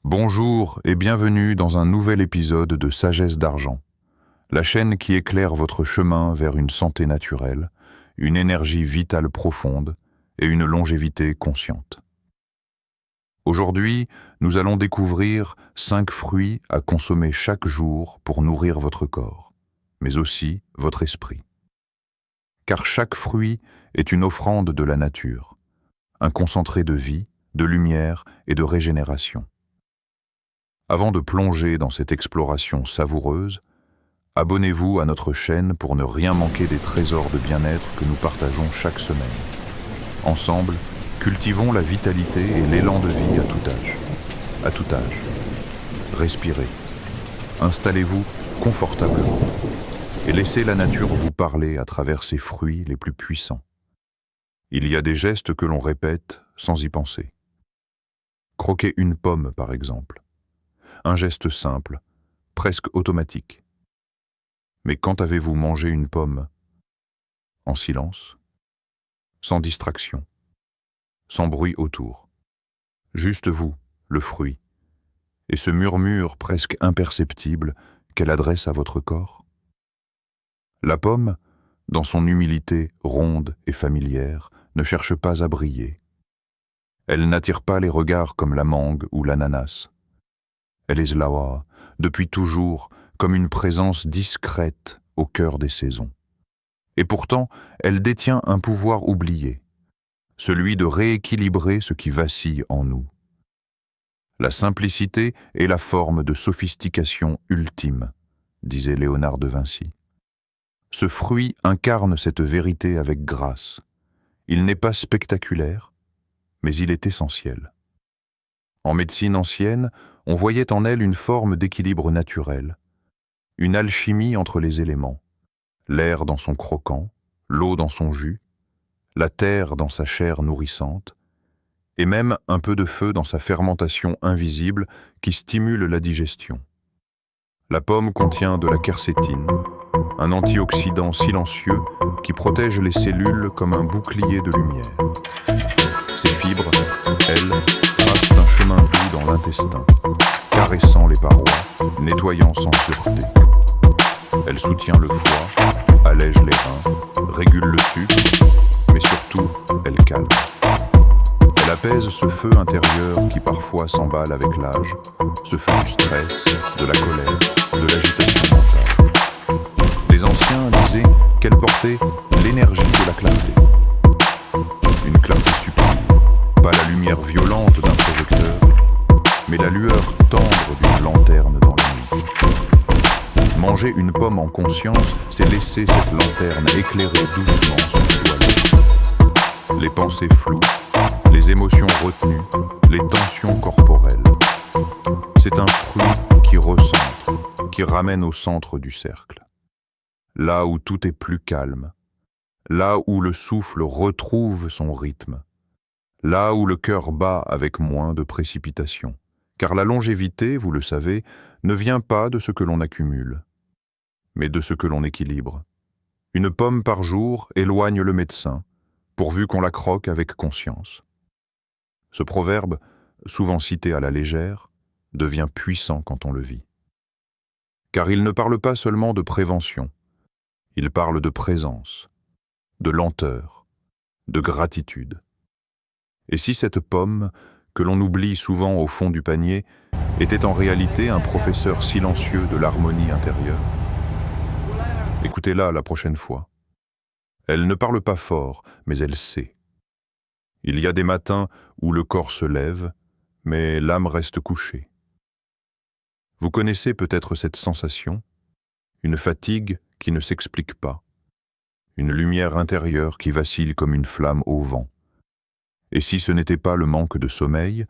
Bonjour et bienvenue dans un nouvel épisode de Sagesse d'Argent, la chaîne qui éclaire votre chemin vers une santé naturelle, une énergie vitale profonde et une longévité consciente. Aujourd'hui, nous allons découvrir 5 fruits à consommer chaque jour pour nourrir votre corps, mais aussi votre esprit. Car chaque fruit est une offrande de la nature, un concentré de vie, de lumière et de régénération. Avant de plonger dans cette exploration savoureuse, abonnez-vous à notre chaîne pour ne rien manquer des trésors de bien-être que nous partageons chaque semaine. Ensemble, cultivons la vitalité et l'élan de vie à tout âge. À tout âge. Respirez. Installez-vous confortablement et laissez la nature vous parler à travers ses fruits les plus puissants. Il y a des gestes que l'on répète sans y penser. Croquer une pomme, par exemple. Un geste simple, presque automatique. Mais quand avez-vous mangé une pomme? En silence, sans distraction, sans bruit autour. Juste vous, le fruit, et ce murmure presque imperceptible qu'elle adresse à votre corps. La pomme, dans son humilité ronde et familière, ne cherche pas à briller. Elle n'attire pas les regards comme la mangue ou l'ananas. Elle est Zlawa, depuis toujours, comme une présence discrète au cœur des saisons. Et pourtant, elle détient un pouvoir oublié, celui de rééquilibrer ce qui vacille en nous. La simplicité est la forme de sophistication ultime, disait Léonard de Vinci. Ce fruit incarne cette vérité avec grâce. Il n'est pas spectaculaire, mais il est essentiel. En médecine ancienne, on voyait en elle une forme d'équilibre naturel, une alchimie entre les éléments, l'air dans son croquant, l'eau dans son jus, la terre dans sa chair nourrissante, et même un peu de feu dans sa fermentation invisible qui stimule la digestion. La pomme contient de la quercétine, un antioxydant silencieux qui protège les cellules comme un bouclier de lumière. Ces fibres, elles, tracent un chemin doux dans l'intestin, caressant les parois, nettoyant sans sûreté. Elle soutient le foie, allège les reins, régule le sucre, mais surtout, elle calme. Elle apaise ce feu intérieur qui parfois s'emballe avec l'âge, ce feu du stress, de la colère, de l'agitation mentale. Les anciens disaient qu'elle portait l'énergie de la clarté. Une clarté subtile, pas la lumière violente d'un projecteur, mais la lueur tendre d'une lanterne dans la nuit. Manger une pomme en conscience, c'est laisser cette lanterne éclairer doucement son toilette. Les pensées floues, les émotions retenues, les tensions corporelles. C'est un fruit qui recentre, qui ramène au centre du cercle. Là où tout est plus calme, là où le souffle retrouve son rythme, là où le cœur bat avec moins de précipitation. Car la longévité, vous le savez, ne vient pas de ce que l'on accumule, mais de ce que l'on équilibre. Une pomme par jour éloigne le médecin, pourvu qu'on la croque avec conscience. Ce proverbe, souvent cité à la légère, devient puissant quand on le vit. Car il ne parle pas seulement de prévention, il parle de présence, de lenteur, de gratitude. Et si cette pomme, que l'on oublie souvent au fond du panier, était en réalité un professeur silencieux de l'harmonie intérieure? Écoutez-la la prochaine fois. Elle ne parle pas fort, mais elle sait. Il y a des matins où le corps se lève, mais l'âme reste couchée. Vous connaissez peut-être cette sensation, une fatigue qui ne s'explique pas, une lumière intérieure qui vacille comme une flamme au vent. Et si ce n'était pas le manque de sommeil,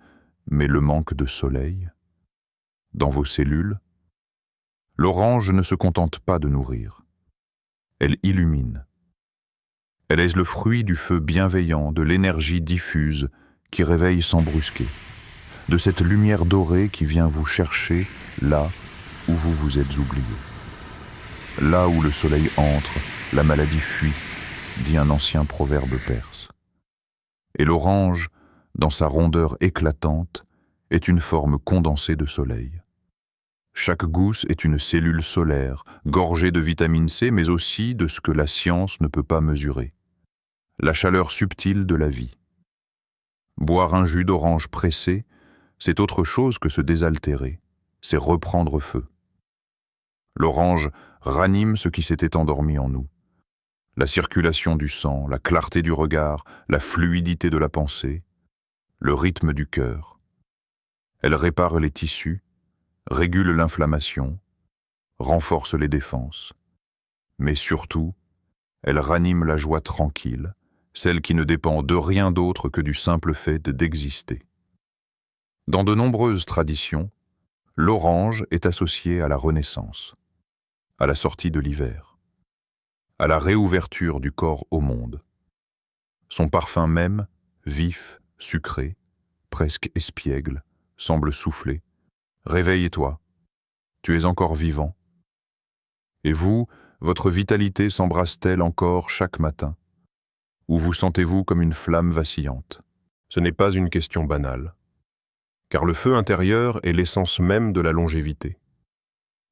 mais le manque de soleil? Dans vos cellules, l'orange ne se contente pas de nourrir. Elle illumine. Elle est le fruit du feu bienveillant, de l'énergie diffuse qui réveille sans brusquer, de cette lumière dorée qui vient vous chercher là où vous vous êtes oublié. Là où le soleil entre, la maladie fuit, dit un ancien proverbe perse. Et l'orange, dans sa rondeur éclatante, est une forme condensée de soleil. Chaque gousse est une cellule solaire, gorgée de vitamine C, mais aussi de ce que la science ne peut pas mesurer. La chaleur subtile de la vie. Boire un jus d'orange pressé, c'est autre chose que se désaltérer, c'est reprendre feu. L'orange ranime ce qui s'était endormi en nous. La circulation du sang, la clarté du regard, la fluidité de la pensée, le rythme du cœur. Elle répare les tissus, régule l'inflammation, renforce les défenses. Mais surtout, elle ranime la joie tranquille, celle qui ne dépend de rien d'autre que du simple fait d'exister. Dans de nombreuses traditions, l'orange est associé à la renaissance, à la sortie de l'hiver, à la réouverture du corps au monde. Son parfum même, vif, sucré, presque espiègle, semble souffler. Réveille-toi, tu es encore vivant. Et vous, votre vitalité s'embrasse-t-elle encore chaque matin? Ou vous sentez-vous comme une flamme vacillante? Ce n'est pas une question banale, car le feu intérieur est l'essence même de la longévité.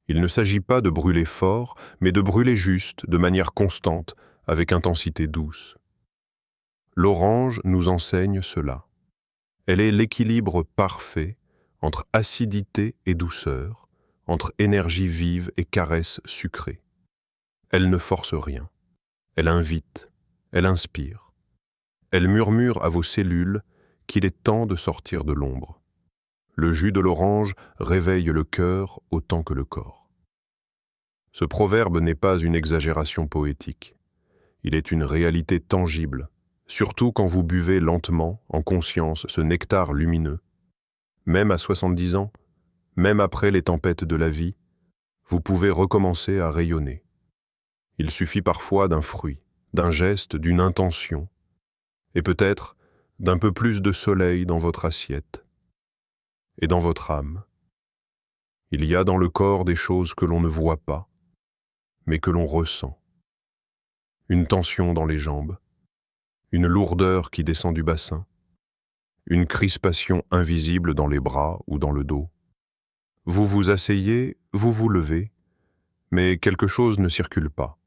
Il ne s'agit pas de brûler fort, mais de brûler juste, de manière constante, avec intensité douce. L'orange nous enseigne cela. Elle est l'équilibre parfait entre acidité et douceur, entre énergie vive et caresse sucrée. Elle ne force rien. Elle invite, elle inspire. Elle murmure à vos cellules qu'il est temps de sortir de l'ombre. Le jus de l'orange réveille le cœur autant que le corps. Ce proverbe n'est pas une exagération poétique. Il est une réalité tangible, surtout quand vous buvez lentement, en conscience, ce nectar lumineux. Même à 70 ans, même après les tempêtes de la vie, vous pouvez recommencer à rayonner. Il suffit parfois d'un fruit, d'un geste, d'une intention, et peut-être d'un peu plus de soleil dans votre assiette et dans votre âme. Il y a dans le corps des choses que l'on ne voit pas, mais que l'on ressent. Une tension dans les jambes, une lourdeur qui descend du bassin, une crispation invisible dans les bras ou dans le dos. Vous vous asseyez, vous vous levez, mais quelque chose ne circule pas.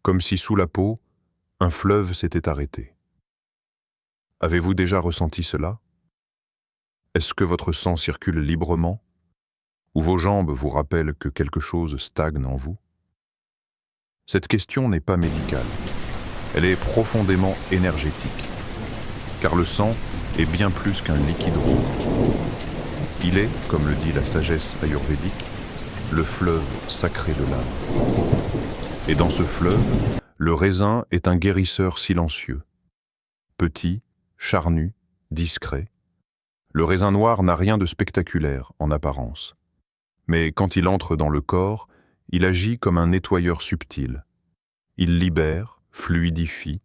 Comme si sous la peau, un fleuve s'était arrêté. Avez-vous déjà ressenti cela? Est-ce que votre sang circule librement? Ou vos jambes vous rappellent que quelque chose stagne en vous? Cette question n'est pas médicale. Elle est profondément énergétique. Car le sang est bien plus qu'un liquide rouge. Il est, comme le dit la sagesse ayurvédique, le fleuve sacré de l'âme. Et dans ce fleuve, le raisin est un guérisseur silencieux. Petit, charnu, discret. Le raisin noir n'a rien de spectaculaire en apparence. Mais quand il entre dans le corps, il agit comme un nettoyeur subtil. Il libère, fluidifie,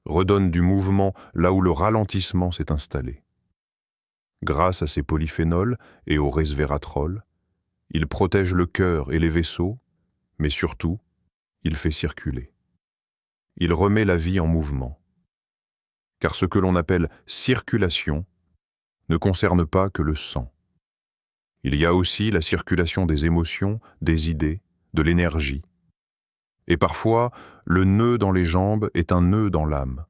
redonne du mouvement là où le ralentissement s'est installé. Grâce à ses polyphénols et au resveratrol, il protège le cœur et les vaisseaux, mais surtout, il fait circuler. Il remet la vie en mouvement. Car ce que l'on appelle circulation ne concerne pas que le sang. Il y a aussi la circulation des émotions, des idées, de l'énergie. Et parfois, le nœud dans les jambes est un nœud dans l'âme.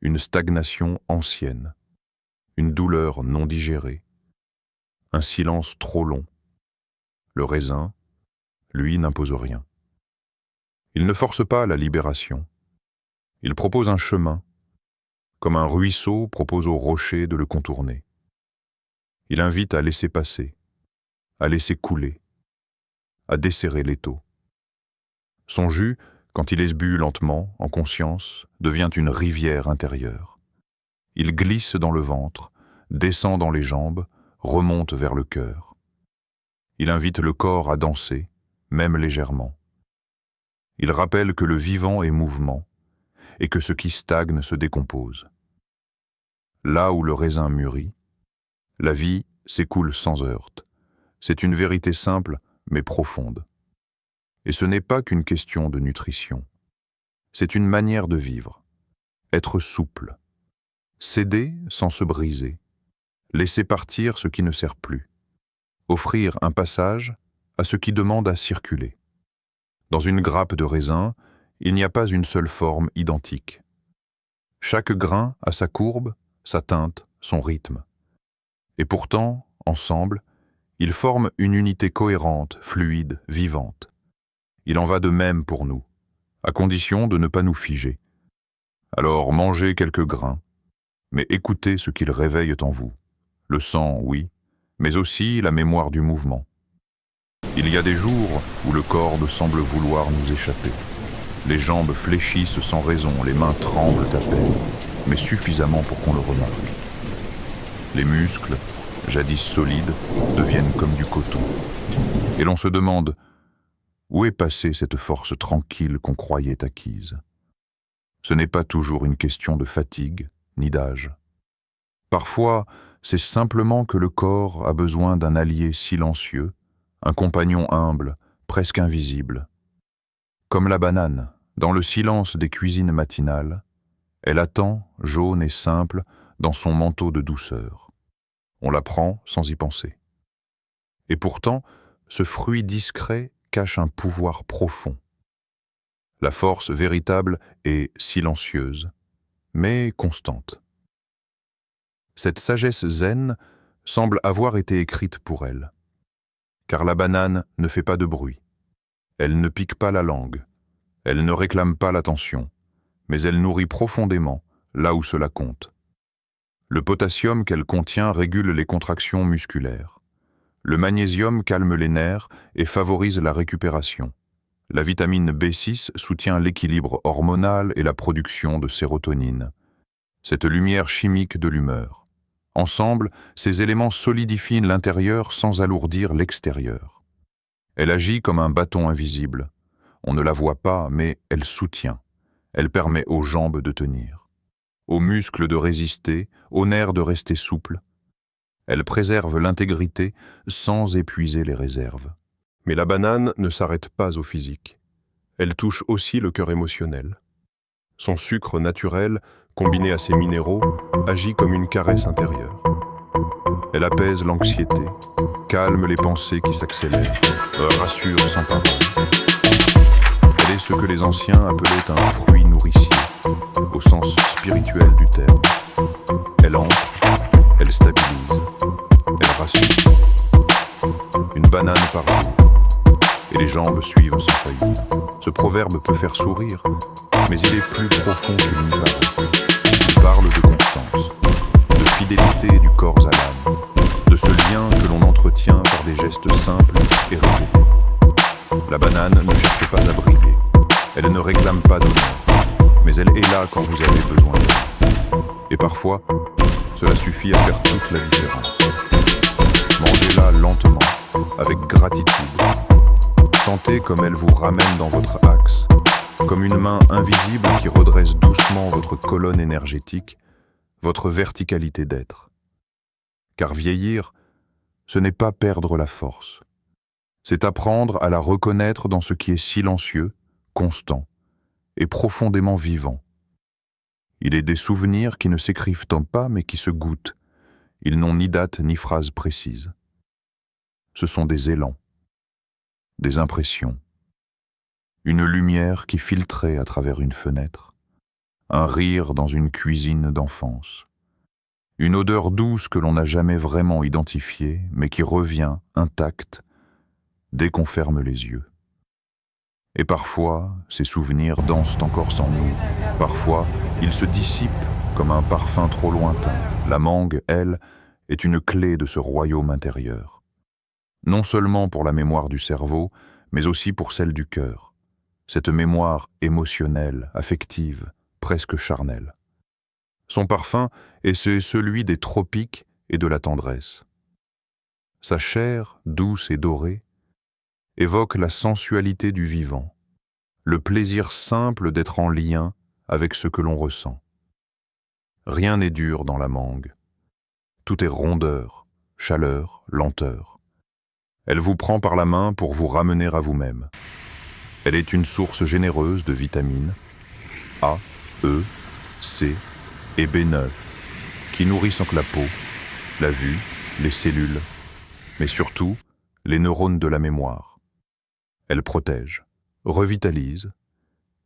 Une stagnation ancienne, une douleur non digérée, un silence trop long. Le raisin, lui, n'impose rien. Il ne force pas la libération. Il propose un chemin, comme un ruisseau propose au rocher de le contourner. Il invite à laisser passer, à laisser couler, à desserrer l'étau. Son jus, quand il est bu lentement, en conscience, devient une rivière intérieure. Il glisse dans le ventre, descend dans les jambes, remonte vers le cœur. Il invite le corps à danser, même légèrement. Il rappelle que le vivant est mouvement et que ce qui stagne se décompose. Là où le raisin mûrit, la vie s'écoule sans heurte. C'est une vérité simple, mais profonde. Et ce n'est pas qu'une question de nutrition. C'est une manière de vivre. Être souple. Céder sans se briser. laisser partir ce qui ne sert plus, offrir un passage à ce qui demande à circuler. Dans une grappe de raisin, il n'y a pas une seule forme identique. Chaque grain a sa courbe, sa teinte, son rythme. Et pourtant, ensemble, ils forment une unité cohérente, fluide, vivante. Il en va de même pour nous, à condition de ne pas nous figer. Alors mangez quelques grains, mais écoutez ce qu'ils réveillent en vous. Le sang, oui, mais aussi la mémoire du mouvement. Il y a des jours où le corps semble vouloir nous échapper. Les jambes fléchissent sans raison, les mains tremblent à peine, mais suffisamment pour qu'on le remarque. Les muscles, jadis solides, deviennent comme du coton. Et l'on se demande, où est passée cette force tranquille qu'on croyait acquise? Ce n'est pas toujours une question de fatigue, ni d'âge. Parfois, c'est simplement que le corps a besoin d'un allié silencieux, un compagnon humble, presque invisible. Comme la banane, dans le silence des cuisines matinales, elle attend, jaune et simple, dans son manteau de douceur. On la prend sans y penser. Et pourtant, ce fruit discret cache un pouvoir profond. La force véritable est silencieuse, mais constante. Cette sagesse zen semble avoir été écrite pour elle. Car la banane ne fait pas de bruit. Elle ne pique pas la langue. Elle ne réclame pas l'attention. Mais elle nourrit profondément là où cela compte. Le potassium qu'elle contient régule les contractions musculaires. Le magnésium calme les nerfs et favorise la récupération. La vitamine B6 soutient l'équilibre hormonal et la production de sérotonine. Cette lumière chimique de l'humeur. Ensemble, ces éléments solidifient l'intérieur sans alourdir l'extérieur. Elle agit comme un bâton invisible. On ne la voit pas, mais elle soutient. Elle permet aux jambes de tenir, aux muscles de résister, aux nerfs de rester souples. Elle préserve l'intégrité sans épuiser les réserves. Mais la banane ne s'arrête pas au physique. Elle touche aussi le cœur émotionnel. Son sucre naturel, combiné à ses minéraux, agit comme une caresse intérieure. Elle apaise l'anxiété, calme les pensées qui s'accélèrent, rassure sans parole. Elle est ce que les anciens appelaient un fruit nourricier, au sens spirituel du terme. Elle ancre, elle stabilise, elle rassure. Une banane par jour, et les jambes suivent sans faillir. Ce proverbe peut faire sourire, mais il est plus profond qu'il n'y paraît. Il parle de constance, de fidélité du corps à l'âme, de ce lien que l'on entretient par des gestes simples et répétés. La banane ne cherche pas à briller, elle ne réclame pas d'honneur, mais elle est là quand vous avez besoin d'elle. Et parfois, cela suffit à faire toute la différence. Mangez-la lentement, avec gratitude. Sentez comme elle vous ramène dans votre axe, comme une main invisible qui redresse doucement votre colonne énergétique, votre verticalité d'être. Car vieillir, ce n'est pas perdre la force. C'est apprendre à la reconnaître dans ce qui est silencieux, constant et profondément vivant. Il est des souvenirs qui ne s'écrivent pas mais qui se goûtent. Ils n'ont ni date ni phrase précise. Ce sont des élans, des impressions, une lumière qui filtrait à travers une fenêtre, un rire dans une cuisine d'enfance, une odeur douce que l'on n'a jamais vraiment identifiée mais qui revient intacte dès qu'on ferme les yeux. Et parfois, ces souvenirs dansent encore sans nous. Parfois, ils se dissipent comme un parfum trop lointain. La mangue, elle, est une clé de ce royaume intérieur. Non seulement pour la mémoire du cerveau, mais aussi pour celle du cœur. Cette mémoire émotionnelle, affective, presque charnelle. Son parfum est celui des tropiques et de la tendresse. Sa chair, douce et dorée, évoque la sensualité du vivant, le plaisir simple d'être en lien avec ce que l'on ressent. Rien n'est dur dans la mangue. Tout est rondeur, chaleur, lenteur. Elle vous prend par la main pour vous ramener à vous-même. Elle est une source généreuse de vitamines A, E, C et B9 qui nourrissent la peau, la vue, les cellules, mais surtout les neurones de la mémoire. Elle protège, revitalise,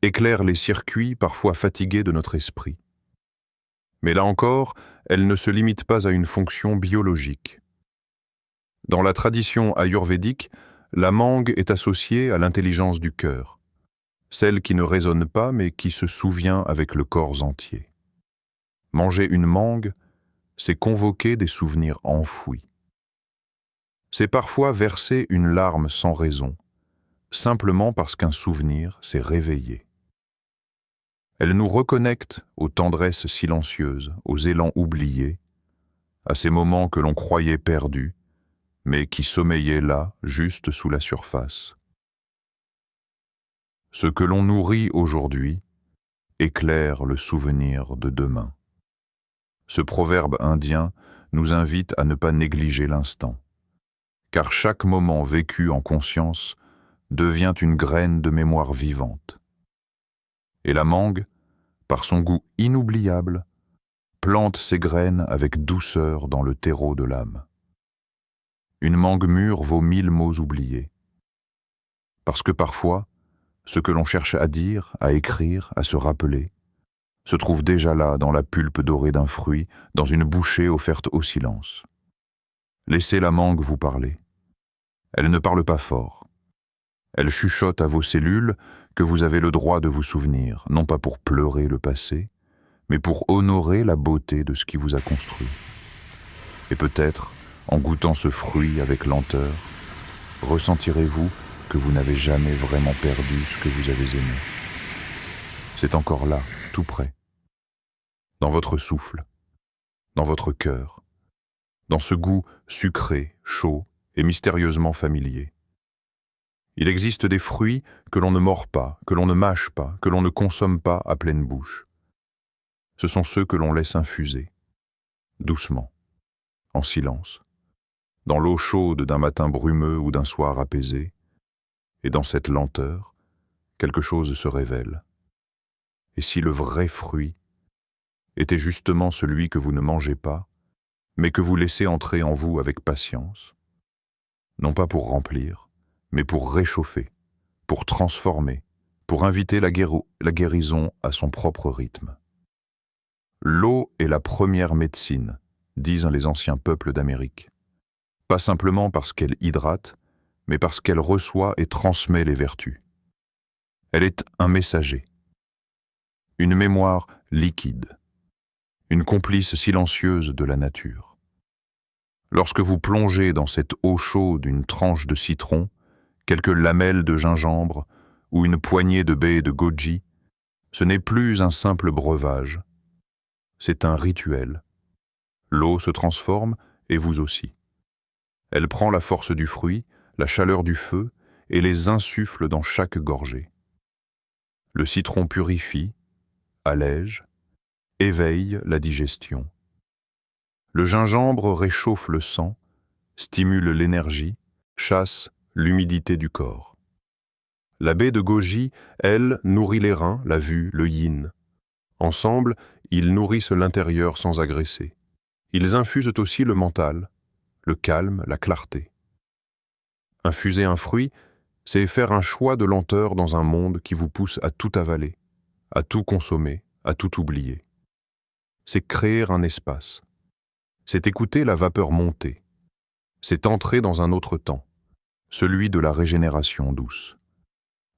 éclaire les circuits parfois fatigués de notre esprit. Mais là encore, elle ne se limite pas à une fonction biologique. Dans la tradition ayurvédique, la mangue est associée à l'intelligence du cœur, celle qui ne raisonne pas mais qui se souvient avec le corps entier. Manger une mangue, c'est convoquer des souvenirs enfouis. C'est parfois verser une larme sans raison, simplement parce qu'un souvenir s'est réveillé. Elle nous reconnecte aux tendresses silencieuses, aux élans oubliés, à ces moments que l'on croyait perdus, mais qui sommeillaient là, juste sous la surface. Ce que l'on nourrit aujourd'hui éclaire le souvenir de demain. Ce proverbe indien nous invite à ne pas négliger l'instant, car chaque moment vécu en conscience devient une graine de mémoire vivante. Et la mangue, par son goût inoubliable, plante ses graines avec douceur dans le terreau de l'âme. Une mangue mûre vaut 1000 mots oubliés. Parce que parfois, ce que l'on cherche à dire, à écrire, à se rappeler, se trouve déjà là dans la pulpe dorée d'un fruit, dans une bouchée offerte au silence. Laissez la mangue vous parler. Elle ne parle pas fort. Elle chuchote à vos cellules que vous avez le droit de vous souvenir, non pas pour pleurer le passé, mais pour honorer la beauté de ce qui vous a construit. Et peut-être, en goûtant ce fruit avec lenteur, ressentirez-vous que vous n'avez jamais vraiment perdu ce que vous avez aimé. C'est encore là, tout près, dans votre souffle, dans votre cœur, dans ce goût sucré, chaud et mystérieusement familier. Il existe des fruits que l'on ne mord pas, que l'on ne mâche pas, que l'on ne consomme pas à pleine bouche. Ce sont ceux que l'on laisse infuser, doucement, en silence, dans l'eau chaude d'un matin brumeux ou d'un soir apaisé, et dans cette lenteur, quelque chose se révèle. Et si le vrai fruit était justement celui que vous ne mangez pas, mais que vous laissez entrer en vous avec patience, non pas pour remplir, mais pour réchauffer, pour transformer, pour inviter la guérison à son propre rythme. L'eau est la première médecine, disent les anciens peuples d'Amérique. Pas simplement parce qu'elle hydrate, mais parce qu'elle reçoit et transmet les vertus. Elle est un messager, une mémoire liquide, une complice silencieuse de la nature. Lorsque vous plongez dans cette eau chaude une tranche de citron, quelques lamelles de gingembre ou une poignée de baies de goji, ce n'est plus un simple breuvage, c'est un rituel. L'eau se transforme et vous aussi. Elle prend la force du fruit, la chaleur du feu et les insuffle dans chaque gorgée. Le citron purifie, allège, éveille la digestion. Le gingembre réchauffe le sang, stimule l'énergie, chasse l'humidité du corps. La baie de goji, elle, nourrit les reins, la vue, le yin. Ensemble, ils nourrissent l'intérieur sans agresser. Ils infusent aussi le mental, le calme, la clarté. Infuser un fruit, c'est faire un choix de lenteur dans un monde qui vous pousse à tout avaler, à tout consommer, à tout oublier. C'est créer un espace. C'est écouter la vapeur monter. C'est entrer dans un autre temps, celui de la régénération douce.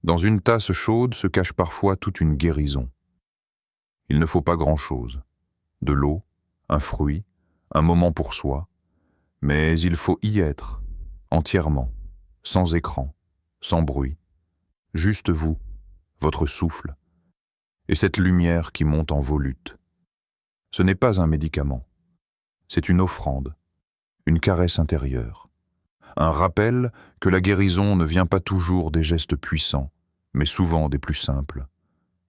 Dans une tasse chaude se cache parfois toute une guérison. Il ne faut pas grand-chose. De l'eau, un fruit, un moment pour soi, mais il faut y être, entièrement, sans écran, sans bruit, juste vous, votre souffle, et cette lumière qui monte en volute. Ce n'est pas un médicament, c'est une offrande, une caresse intérieure, un rappel que la guérison ne vient pas toujours des gestes puissants, mais souvent des plus simples.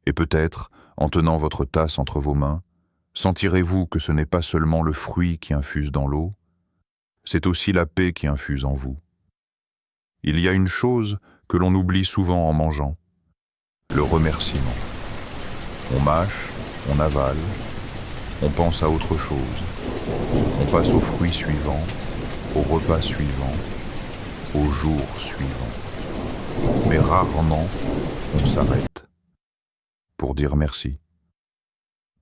Et peut-être, en tenant votre tasse entre vos mains, sentirez-vous que ce n'est pas seulement le fruit qui infuse dans l'eau, c'est aussi la paix qui infuse en vous. Il y a une chose que l'on oublie souvent en mangeant, le remerciement. On mâche, on avale, on pense à autre chose. On passe au fruit suivant, au repas suivant, au jour suivant. Mais rarement on s'arrête pour dire merci,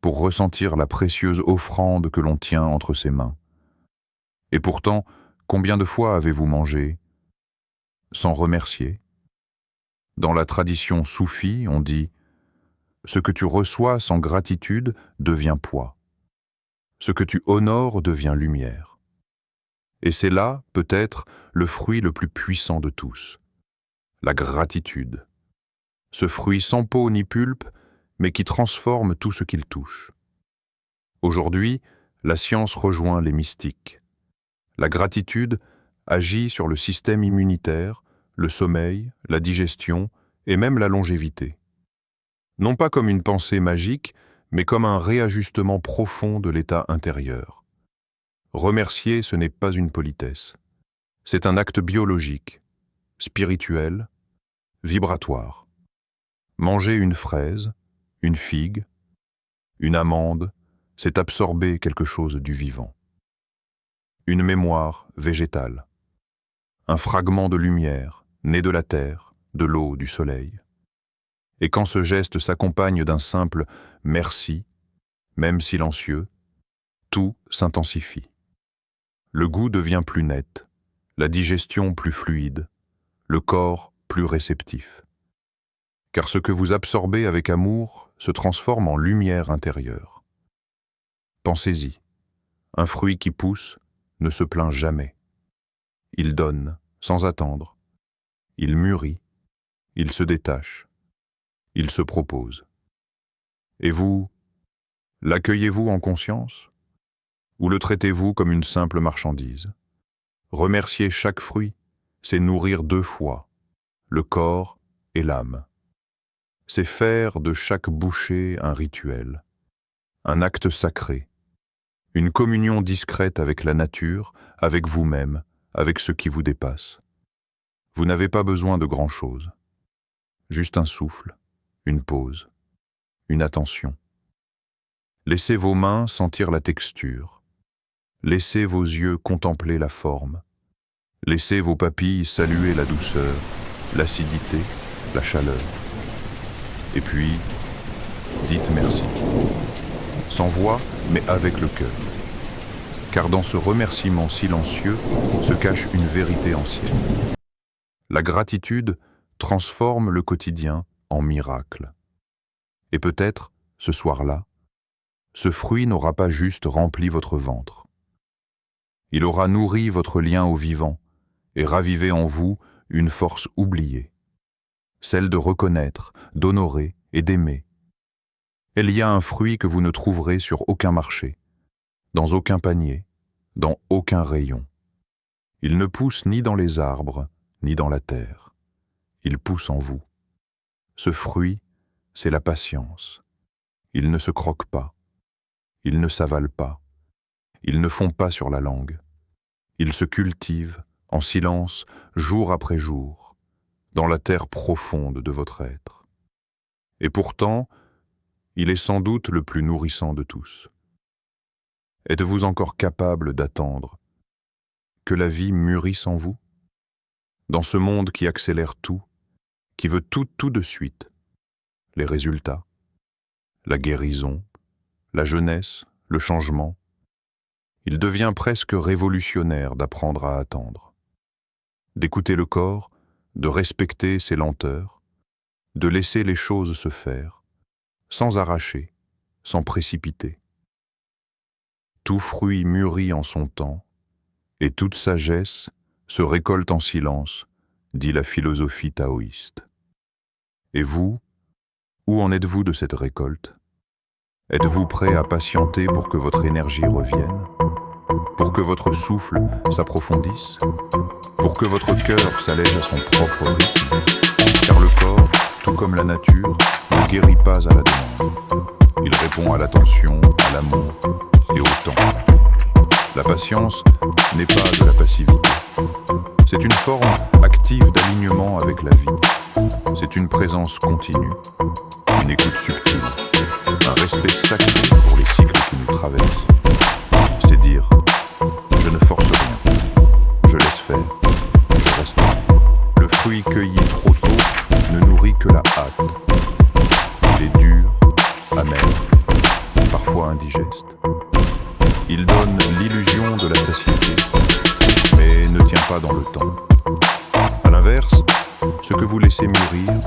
pour ressentir la précieuse offrande que l'on tient entre ses mains. Et pourtant, combien de fois avez-vous mangé sans remercier? Dans la tradition soufie, on dit « Ce que tu reçois sans gratitude devient poids. Ce que tu honores devient lumière. » Et c'est là, peut-être, le fruit le plus puissant de tous, la gratitude. Ce fruit sans peau ni pulpe, mais qui transforme tout ce qu'il touche. Aujourd'hui, la science rejoint les mystiques. La gratitude agit sur le système immunitaire, le sommeil, la digestion et même la longévité. Non pas comme une pensée magique, mais comme un réajustement profond de l'état intérieur. Remercier, ce n'est pas une politesse. C'est un acte biologique, spirituel, vibratoire. Manger une fraise, une figue, une amande, c'est absorber quelque chose du vivant. Une mémoire végétale. Un fragment de lumière, né de la terre, de l'eau, du soleil. Et quand ce geste s'accompagne d'un simple « merci », même silencieux, tout s'intensifie. Le goût devient plus net, la digestion plus fluide, le corps plus réceptif. Car ce que vous absorbez avec amour se transforme en lumière intérieure. Pensez-y, un fruit qui pousse ne se plaint jamais. Il donne, sans attendre. Il mûrit, il se détache, il se propose. Et vous, l'accueillez-vous en conscience? Ou le traitez-vous comme une simple marchandise? Remercier chaque fruit, c'est nourrir deux fois, le corps et l'âme. C'est faire de chaque bouchée un rituel, un acte sacré, une communion discrète avec la nature, avec vous-même, avec ce qui vous dépasse. Vous n'avez pas besoin de grand-chose, juste un souffle, une pause, une attention. Laissez vos mains sentir la texture. Laissez vos yeux contempler la forme. Laissez vos papilles saluer la douceur, l'acidité, la chaleur. Et puis, dites merci. Sans voix, mais avec le cœur. Car dans ce remerciement silencieux se cache une vérité ancienne. La gratitude transforme le quotidien en miracle. Et peut-être, ce soir-là, ce fruit n'aura pas juste rempli votre ventre. Il aura nourri votre lien au vivant et ravivé en vous une force oubliée, celle de reconnaître, d'honorer et d'aimer. Il y a un fruit que vous ne trouverez sur aucun marché, dans aucun panier, dans aucun rayon. Il ne pousse ni dans les arbres, ni dans la terre. Il pousse en vous. Ce fruit, c'est la patience. Il ne se croque pas. Il ne s'avale pas. Il ne fond pas sur la langue. Il se cultive, en silence, jour après jour, dans la terre profonde de votre être. Et pourtant, il est sans doute le plus nourrissant de tous. Êtes-vous encore capable d'attendre que la vie mûrisse en vous? Dans ce monde qui accélère tout, qui veut tout de suite, les résultats, la guérison, la jeunesse, le changement, il devient presque révolutionnaire d'apprendre à attendre, d'écouter le corps, de respecter ses lenteurs, de laisser les choses se faire, sans arracher, sans précipiter. Tout fruit mûrit en son temps, et toute sagesse se récolte en silence, dit la philosophie taoïste. Et vous, où en êtes-vous de cette récolte? Êtes-vous prêt à patienter pour que votre énergie revienne? Pour que votre souffle s'approfondisse? Pour que votre cœur s'allège à son propre rythme? Car le corps, tout comme la nature, ne guérit pas à la demande. Il répond à l'attention, à l'amour et au temps. La patience n'est pas de la passivité. C'est une forme active d'alignement avec la vie. C'est une présence continue, une écoute subtile, un respect sacré pour les cycles qui nous traversent. C'est dire, je ne force rien, je laisse faire, je reste. Le fruit cueilli trop tôt ne nourrit que la hâte. Il est dur, amer, parfois indigeste. Il donne l'illusion de la satiété, mais ne tient pas dans le temps. À l'inverse, ce que vous laissez mûrir,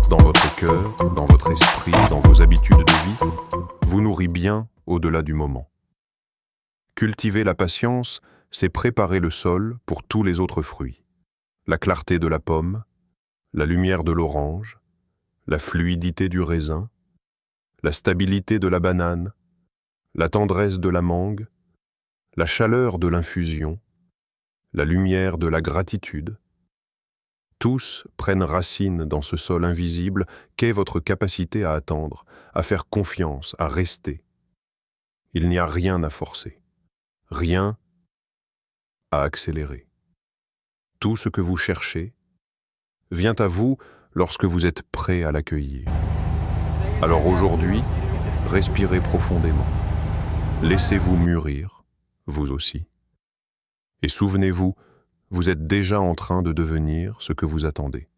dans votre cœur, dans votre esprit, dans vos habitudes de vie, vous nourrit bien au-delà du moment. Cultiver la patience, c'est préparer le sol pour tous les autres fruits. La clarté de la pomme, la lumière de l'orange, la fluidité du raisin, la stabilité de la banane, la tendresse de la mangue, la chaleur de l'infusion, la lumière de la gratitude. Tous prennent racine dans ce sol invisible qu'est votre capacité à attendre, à faire confiance, à rester. Il n'y a rien à forcer, rien à accélérer. Tout ce que vous cherchez vient à vous lorsque vous êtes prêt à l'accueillir. Alors aujourd'hui, respirez profondément. Laissez-vous mûrir, vous aussi. Et souvenez-vous, vous êtes déjà en train de devenir ce que vous attendez.